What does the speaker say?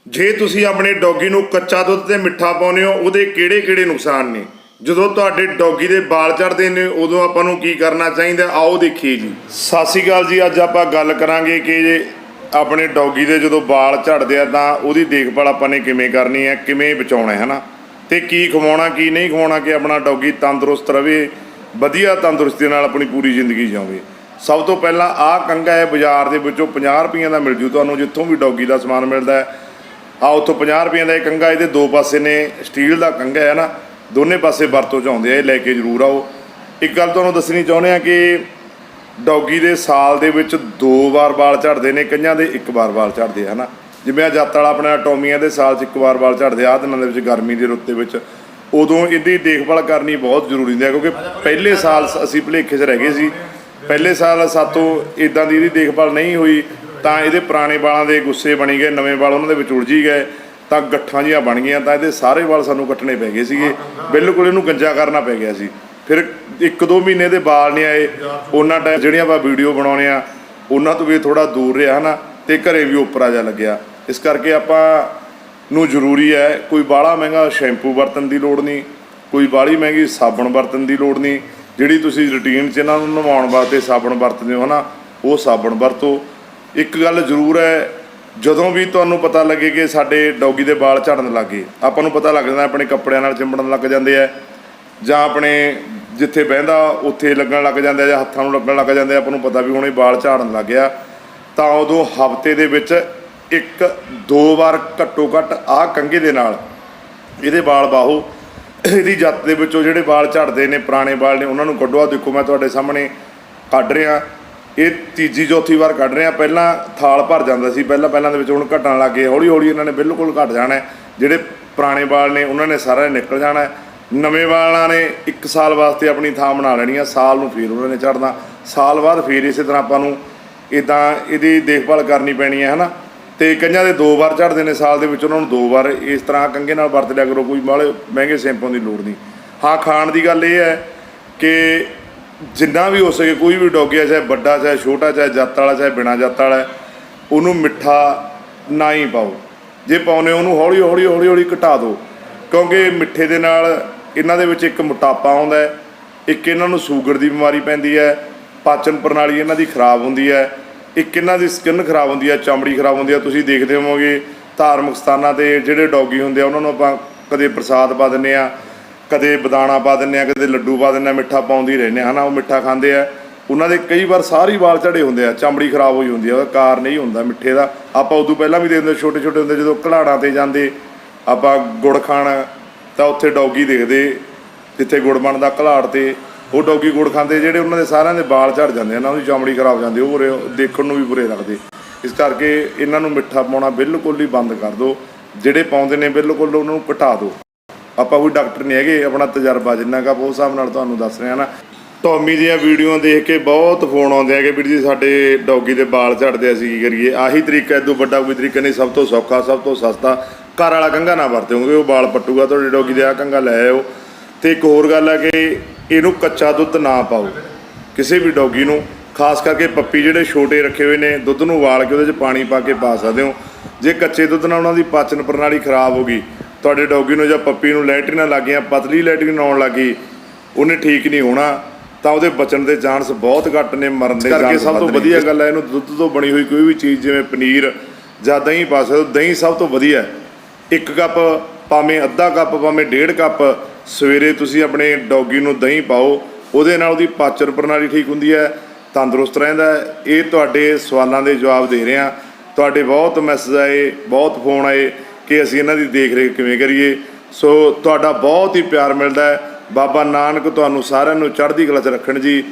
ਜੇ ਤੁਸੀਂ ਆਪਣੇ ਡੌਗੀ ਨੂੰ ਕੱਚਾ ਦੁੱਧ ਤੇ ਮਿੱਠਾ ਪਾਉਂਦੇ ਹੋ ਉਹਦੇ ਕਿਹੜੇ-ਕਿਹੜੇ ਨੁਕਸਾਨ ਨੇ। ਜਦੋਂ ਤੁਹਾਡੇ ਡੌਗੀ ਦੇ ਵਾਲ ਝੜਦੇ ਨੇ ਉਦੋਂ ਆਪਾਂ ਨੂੰ ਕੀ ਕਰਨਾ ਚਾਹੀਦਾ, ਆਓ ਦੇਖੀਏ ਜੀ। ਸਤਿ ਸ਼੍ਰੀ ਅਕਾਲ ਜੀ। ਅੱਜ ਆਪਾਂ ਗੱਲ ਕਰਾਂਗੇ ਕਿ ਜੇ ਆਪਣੇ ਡੌਗੀ ਦੇ ਜਦੋਂ ਵਾਲ ਝੜਦੇ ਆ ਤਾਂ ਉਹਦੀ ਦੇਖਭਾਲ ਆਪਾਂ ਨੇ ਕਿਵੇਂ ਕਰਨੀ ਹੈ, ਕਿਵੇਂ ਬਚਾਉਣਾ ਹੈ ਨਾ, ਤੇ ਕੀ ਖਵਾਉਣਾ ਕੀ ਨਹੀਂ ਖਵਾਉਣਾ ਕਿ ਆਪਣਾ ਡੌਗੀ ਤੰਦਰੁਸਤ ਰਵੇ, ਵਧੀਆ ਤੰਦਰੁਸਤੀ ਨਾਲ ਆਪਣੀ ਪੂਰੀ ਜ਼ਿੰਦਗੀ ਜਿਊਵੇ। ਸਭ ਤੋਂ ਪਹਿਲਾਂ ਆਹ ਕੰਘਾ ਹੈ, ਬਾਜ਼ਾਰ ਦੇ ਵਿੱਚੋਂ 50 ਰੁਪਈਆਂ ਦਾ ਮਿਲ ਜੂ ਤੁਹਾਨੂੰ, ਜਿੱਥੋਂ ਵੀ ਡੌਗੀ ਦਾ ਸਮਾਨ ਮਿਲਦਾ ਹੈ। ਉੱਥੋਂ 50 ਰੁਪਈਆਂ ਦਾ ਇਹ ਕੰਘਾ, ਇਹਦੇ ਦੋ ਪਾਸੇ ਨੇ, ਸਟੀਲ ਦਾ ਕੰਘਾ ਹੈ ਨਾ, ਦੋਨੇ ਪਾਸੇ ਵਰਤੋਂ 'ਚ ਆਉਂਦੇ ਆ, ਇਹ ਲੈ ਕੇ ਜ਼ਰੂਰ ਆਓ। ਇੱਕ ਗੱਲ ਤੁਹਾਨੂੰ ਦੱਸਣੀ ਚਾਹੁੰਦੇ ਹਾਂ ਕਿ ਡੌਗੀ ਦੇ ਸਾਲ ਦੇ ਵਿੱਚ 2 ਵਾਰ ਵਾਲ ਝੜਦੇ ਨੇ, ਕਈਆਂ ਦੇ 1 ਵਾਰ ਵਾਲ ਝੜਦੇ ਆ ਹੈ ਨਾ। ਜਿਵੇਂ ਆ ਜੱਤ ਵਾਲਾ ਆਪਣਾ ਟੋਮੀਆਂ ਦੇ ਸਾਲ 'ਚ 1 ਵਾਰ ਵਾਲ ਝੜਦੇ ਆ ਦਿਨਾਂ ਦੇ ਵਿੱਚ, ਗਰਮੀ ਦੇ ਰੁੱਤ ਦੇ ਵਿੱਚ, ਉਦੋਂ ਇਹਦੀ ਦੇਖਭਾਲ ਕਰਨੀ ਬਹੁਤ ਜ਼ਰੂਰੀ ਹੁੰਦੀ ਹੈ। ਕਿਉਂਕਿ ਪਹਿਲੇ ਸਾਲ ਅਸੀਂ ਭੁਲੇਖੇ 'ਚ ਰਹਿ ਗਏ ਸੀ, ਪਹਿਲੇ ਸਾਲ ਸਾਤੋਂ ਇੱਦਾਂ ਦੀ ਇਹਦੀ ਦੇਖਭਾਲ ਨਹੀਂ ਹੋਈ ਤਾਂ ਇਹਦੇ ਪੁਰਾਣੇ ਵਾਲਾਂ ਦੇ ਗੁੱਸੇ ਬਣੀ ਗਏ, ਨਵੇਂ ਵਾਲ ਉਹਨਾਂ ਦੇ ਵਿੱਚ ਉਲਝੀ ਗਏ ਤਾਂ ਗੱਠਾਂ ਜਿਹੀਆਂ ਬਣ ਗਈਆਂ, ਤਾਂ ਇਹਦੇ ਸਾਰੇ ਵਾਲ ਸਾਨੂੰ ਕੱਟਣੇ ਪੈ ਗਏ ਸੀਗੇ, ਬਿਲਕੁਲ ਇਹਨੂੰ ਗੰਜਾ ਕਰਨਾ ਪੈ ਗਿਆ ਸੀ। ਫਿਰ 1-2 ਮਹੀਨੇ ਦੇ ਵਾਲ ਨਹੀਂ ਆਏ, ਉਹਨਾਂ ਟਾਈਮ ਜਿਹੜੀਆਂ ਆਪਾਂ ਵੀਡੀਓ ਬਣਾਉਂਦੇ ਆ ਉਹਨਾਂ ਤੋਂ ਵੀ ਥੋੜ੍ਹਾ ਦੂਰ ਰਿਹਾ ਹੈ ਨਾ, ਅਤੇ ਘਰੇ ਵੀ ਉੱਪਰਾ ਜਿਹਾ ਲੱਗਿਆ। ਇਸ ਕਰਕੇ ਆਪਾਂ ਨੂੰ ਜ਼ਰੂਰੀ ਹੈ, ਕੋਈ ਬਾਹਲਾ ਮਹਿੰਗਾ ਸ਼ੈਂਪੂ ਵਰਤਣ ਦੀ ਲੋੜ ਨਹੀਂ, ਕੋਈ ਬਾਹਲੀ ਮਹਿੰਗੀ ਸਾਬਣ ਵਰਤਣ ਦੀ ਲੋੜ ਨਹੀਂ। ਜਿਹੜੀ ਤੁਸੀਂ ਰੂਟੀਨ 'ਚ ਇਹਨਾਂ ਨੂੰ ਨਵਾਉਣ ਵਾਸਤੇ ਸਾਬਣ ਵਰਤਦੇ ਹੋ ਹੈ ਨਾ, ਉਹ ਸਾਬਣ ਵਰਤੋ। ਇੱਕ ਗੱਲ ਜ਼ਰੂਰ ਹੈ, ਜਦੋਂ ਵੀ ਤੁਹਾਨੂੰ ਪਤਾ ਲੱਗੇ ਕਿ ਸਾਡੇ ਡੌਗੀ ਦੇ ਵਾਲ ਝੜਨ ਲੱਗ ਗਏ, ਆਪਾਂ ਨੂੰ ਪਤਾ ਲੱਗ ਜਾਂਦਾ, ਆਪਣੇ ਕੱਪੜਿਆਂ ਨਾਲ ਚਿੰਬੜਨ ਲੱਗ ਜਾਂਦੇ ਆ, ਜਾਂ ਆਪਣੇ ਜਿੱਥੇ ਬਹਿੰਦਾ ਉੱਥੇ ਲੱਗਣ ਲੱਗ ਜਾਂਦੇ ਆ, ਜਾਂ ਹੱਥਾਂ ਨੂੰ ਲੱਗਣ ਲੱਗ ਜਾਂਦੇ ਆ, ਆਪਾਂ ਨੂੰ ਪਤਾ ਵੀ ਹੁਣ ਇਹ ਵਾਲ ਝਾੜਨ ਲੱਗ ਗਿਆ, ਤਾਂ ਉਦੋਂ ਹਫ਼ਤੇ ਦੇ ਵਿੱਚ 1-2 ਵਾਰ ਘੱਟੋ ਘੱਟ ਆਹ ਕੰਘੇ ਦੇ ਨਾਲ ਇਹਦੇ ਵਾਲ ਬਾਹੋ। ਇਹਦੀ ਜੱਤ ਦੇ ਵਿੱਚੋਂ ਜਿਹੜੇ ਵਾਲ ਝੜਦੇ ਨੇ, ਪੁਰਾਣੇ ਵਾਲ ਨੇ, ਉਹਨਾਂ ਨੂੰ ਕੱਢੋ। ਦੇਖੋ ਮੈਂ ਤੁਹਾਡੇ ਸਾਹਮਣੇ ਕੱਢ ਰਿਹਾ, ਇਹ ਤੀਜੀ ਚੌਥੀ ਵਾਰ ਕੱਢ ਰਿਹਾ। ਪਹਿਲਾਂ ਥਾਲ ਭਰ ਜਾਂਦਾ ਸੀ ਪਹਿਲਾਂ ਦੇ ਵਿੱਚ, ਹੁਣ ਘਟਣ ਲੱਗ ਗਏ। ਹੌਲੀ ਹੌਲੀ ਇਹਨਾਂ ਨੇ ਬਿਲਕੁਲ ਘਟ ਜਾਣਾ। ਜਿਹੜੇ ਪੁਰਾਣੇ ਵਾਲ ਨੇ ਉਹਨਾਂ ਨੇ ਸਾਰਾ ਨਿਕਲ ਜਾਣਾ। ਨਵੇਂ ਵਾਲਾਂ ਨੇ 1 ਸਾਲ ਵਾਸਤੇ ਆਪਣੀ ਥਾਂ ਬਣਾ ਲੈਣੀ ਆ, ਸਾਲ ਨੂੰ ਫਿਰ ਉਹਨਾਂ ਨੇ ਝੜਨਾ, ਸਾਲ ਬਾਅਦ ਫਿਰ ਇਸੇ ਤਰ੍ਹਾਂ ਆਪਾਂ ਨੂੰ ਇੱਦਾਂ ਇਹਦੀ ਦੇਖਭਾਲ ਕਰਨੀ ਪੈਣੀ ਹੈ ਨਾ। ਅਤੇ ਕਈਆਂ ਦੇ 2 ਵਾਰ ਝੜਦੇ ਨੇ ਸਾਲ ਦੇ ਵਿੱਚ, ਉਹਨਾਂ ਨੂੰ 2 ਵਾਰ ਇਸ ਤਰ੍ਹਾਂ ਕੰਘੇ ਨਾਲ ਵਰਤ ਲਿਆ ਕਰੋ, ਕੋਈ ਬਾਹਲੇ ਮਹਿੰਗੇ ਸ਼ੈਂਪੂਆਂ ਦੀ ਲੋੜ ਨਹੀਂ। ਹਾਂ, ਖਾਣ ਦੀ ਗੱਲ ਇਹ ਹੈ ਕਿ ਜਿੰਨਾ ਵੀ ਹੋ ਸਕੇ, ਕੋਈ ਵੀ ਡੌਗੀ ਹੈ, ਚਾਹੇ ਵੱਡਾ ਚਾਹੇ ਛੋਟਾ, ਚਾਹੇ ਜੱਤ ਵਾਲਾ ਚਾਹੇ ਬਿਨਾਂ ਜੱਤ ਵਾਲਾ, ਉਹਨੂੰ ਮਿੱਠਾ ਨਾ ਹੀ ਪਾਓ। ਜੇ ਪਾਉਂਦੇ ਉਹਨੂੰ ਹੌਲੀ ਹੌਲੀ ਘਟਾ ਦਿਓ, ਕਿਉਂਕਿ ਮਿੱਠੇ ਦੇ ਨਾਲ ਇਹਨਾਂ ਦੇ ਵਿੱਚ ਇੱਕ ਮੋਟਾਪਾ ਆਉਂਦਾ ਹੈ, ਇੱਕ ਇਹਨਾਂ ਨੂੰ ਸ਼ੂਗਰ ਦੀ ਬਿਮਾਰੀ ਪੈਂਦੀ ਹੈ, ਪਾਚਨ ਪ੍ਰਣਾਲੀ ਇਹਨਾਂ ਦੀ ਖਰਾਬ ਹੁੰਦੀ ਹੈ, ਇੱਕ ਇਹਨਾਂ ਦੀ ਸਕਿਨ ਖਰਾਬ ਹੁੰਦੀ ਹੈ, ਚਮੜੀ ਖਰਾਬ ਹੁੰਦੀ ਹੈ। ਤੁਸੀਂ ਦੇਖਦੇ ਹੋਵੋਗੇ ਧਾਰਮਿਕ ਸਥਾਨਾਂ 'ਤੇ ਜਿਹੜੇ ਡੌਗੀ ਹੁੰਦੇ ਆ ਉਹਨਾਂ ਨੂੰ ਆਪਾਂ ਕਦੇ ਪ੍ਰਸਾਦ ਪਾ ਦਿੰਦੇ ਹਾਂ, ਕਦੇ ਬਦਾਣਾ ਪਾ ਦਿੰਦੇ ਹਾਂ, ਕਦੇ ਲੱਡੂ ਪਾ ਦਿੰਦੇ ਹਾਂ, ਮਿੱਠਾ ਪਾਉਂਦੇ ਹੀ ਰਹਿੰਦੇ ਹਾਂ ਨਾ। ਉਹ ਮਿੱਠਾ ਖਾਂਦੇ ਆ, ਉਹਨਾਂ ਦੇ ਕਈ ਵਾਰ ਸਾਰੇ ਵਾਲ ਝੜੇ ਹੁੰਦੇ ਆ, ਚਮੜੀ ਖਰਾਬ ਹੋਈ ਹੁੰਦੀ ਆ, ਉਹਦਾ ਕਾਰਨ ਨਹੀਂ ਹੁੰਦਾ ਮਿੱਠੇ ਦਾ। ਆਪਾਂ ਉਦੋਂ ਪਹਿਲਾਂ ਵੀ ਦੇਖਦੇ ਛੋਟੇ ਹੁੰਦੇ, ਜਦੋਂ ਘਲਾੜਾਂ 'ਤੇ ਜਾਂਦੇ ਆਪਾਂ ਗੁੜ ਖਾਣ, ਤਾਂ ਉੱਥੇ ਡੌਗੀ ਦੇਖਦੇ ਜਿੱਥੇ ਗੁੜ ਬਣਦਾ ਘਲਾੜ 'ਤੇ, ਉਹ ਡੌਗੀ ਗੁੜ ਖਾਂਦੇ, ਜਿਹੜੇ ਉਹਨਾਂ ਦੇ ਸਾਰਿਆਂ ਦੇ ਵਾਲ ਝੜ ਜਾਂਦੇ ਆ ਨਾ, ਉਹਦੀ ਚਮੜੀ ਖਰਾਬ ਜਾਂਦੀ, ਉਹ ਦੇਖਣ ਨੂੰ ਵੀ ਬੁਰੇ ਲੱਗਦੇ। ਇਸ ਕਰਕੇ ਇਹਨਾਂ ਨੂੰ ਮਿੱਠਾ ਪਾਉਣਾ ਬਿਲਕੁਲ ਹੀ ਬੰਦ ਕਰ ਦਿਓ। ਜਿਹੜੇ ਪਾਉਂਦੇ ਨੇ ਬਿਲਕੁਲ ਉਹਨਾਂ ਨੂੰ ਘਟਾ ਦਿਓ। ਆਪਾਂ ਕੋਈ ਡਾਕਟਰ ਨਹੀਂ ਹੈਗੇ, ਆਪਣਾ ਤਜਰਬਾ ਜਿੰਨਾ ਕੁ ਉਸ ਹਿਸਾਬ ਨਾਲ ਤੁਹਾਨੂੰ ਦੱਸ ਰਿਹਾ ਨਾ। ਟੌਮੀ ਦੀਆਂ ਵੀਡੀਓ ਦੇਖ ਕੇ ਬਹੁਤ ਫੋਨ ਆਉਂਦੇ ਆ ਕਿ ਵੀਰ ਜੀ ਸਾਡੇ ਡੌਗੀ ਦੇ ਵਾਲ ਝੜਦੇ, ਅਸੀਂ ਕੀ ਕਰੀਏ। ਆਹੀ ਤਰੀਕਾ, ਇਦੋਂ ਵੱਡਾ ਕੋਈ ਤਰੀਕਾ ਨਹੀਂ, ਸਭ ਤੋਂ ਸੌਖਾ, ਸਭ ਤੋਂ ਸਸਤਾ। ਘਰ ਵਾਲਾ ਕੰਘਾ ਨਾ ਵਰਤਿਓ, ਕਿਉਂਕਿ ਉਹ ਵਾਲ ਪੱਟੂਗਾ ਤੁਹਾਡੇ ਡੌਗੀ ਦੇ। ਆਹ ਕੰਘਾ ਲੈ ਆਓ। ਅਤੇ ਇੱਕ ਹੋਰ ਗੱਲ ਹੈ ਕਿ ਇਹਨੂੰ ਕੱਚਾ ਦੁੱਧ ਨਾ ਪਾਓ ਕਿਸੇ ਵੀ ਡੌਗੀ ਨੂੰ, ਖਾਸ ਕਰਕੇ ਪੱਪੀ ਜਿਹੜੇ ਛੋਟੇ ਰੱਖੇ ਹੋਏ ਨੇ, ਦੁੱਧ ਨੂੰ ਉਬਾਲ ਕੇ ਉਹਦੇ 'ਚ ਪਾਣੀ ਪਾ ਕੇ ਪਾ ਸਕਦੇ ਹੋ। ਜੇ ਕੱਚੇ ਦੁੱਧ ਨਾਲ ਉਹਨਾਂ ਦੀ ਪਾਚਨ ਪ੍ਰਣਾਲੀ ਖਰਾਬ ਹੋ ਗਈ, ਤੁਹਾਡੇ ਡੌਗੀ ਨੂੰ ਜਾਂ ਪੱਪੀ ਨੂੰ ਲੈਟਰੀਨਾਂ ਲੱਗ ਗਈਆਂ, ਪਤਲੀ ਲੈਟਰੀਨ ਆਉਣ ਲੱਗ ਗਈ, ਉਹਨੇ ਠੀਕ ਨਹੀਂ ਹੋਣਾ, ਤਾਂ ਉਹਦੇ ਬਚਣ ਦੇ ਚਾਂਸ ਬਹੁਤ ਘੱਟ ਨੇ, ਮਰਨ ਦੇ। ਕਰਕੇ ਸਭ ਤੋਂ ਵਧੀਆ ਗੱਲ ਹੈ, ਇਹਨੂੰ ਦੁੱਧ ਤੋਂ ਬਣੀ ਹੋਈ ਕੋਈ ਵੀ ਚੀਜ਼ ਜਿਵੇਂ ਪਨੀਰ ਜਾਂ ਦਹੀਂ ਪਾ ਸਕਦੇ ਹੋ। ਦਹੀਂ ਸਭ ਤੋਂ ਵਧੀਆ। 1 ਕੱਪ ਭਾਵੇਂ, ਅੱਧਾ ਕੱਪ ਭਾਵੇਂ, 1.5 ਕੱਪ ਸਵੇਰੇ ਤੁਸੀਂ ਆਪਣੇ ਡੌਗੀ ਨੂੰ ਦਹੀਂ ਪਾਓ, ਉਹਦੇ ਨਾਲ ਉਹਦੀ ਪਾਚਨ ਪ੍ਰਣਾਲੀ ਠੀਕ ਹੁੰਦੀ ਹੈ, ਤੰਦਰੁਸਤ ਰਹਿੰਦਾ ਹੈ। ਇਹ ਤੁਹਾਡੇ ਸਵਾਲਾਂ ਦੇ ਜਵਾਬ ਦੇ ਰਹੇ ਹਾਂ। ਤੁਹਾਡੇ ਬਹੁਤ ਮੈਸੇਜ ਆਏ, ਬਹੁਤ ਫੋਨ ਆਏ ਕਿ ਅਸੀਂ ਇਹਨਾਂ ਦੀ ਦੇਖ ਰੇਖ ਕਿਵੇਂ ਕਰੀਏ। ਸੋ ਤੁਹਾਡਾ ਬਹੁਤ ਹੀ ਪਿਆਰ ਮਿਲਦਾ ਹੈ। ਬਾਬਾ ਨਾਨਕ ਤੁਹਾਨੂੰ ਸਾਰਿਆਂ ਨੂੰ ਚੜ੍ਹਦੀ ਕਲਾ 'ਚ ਰੱਖਣ ਜੀ।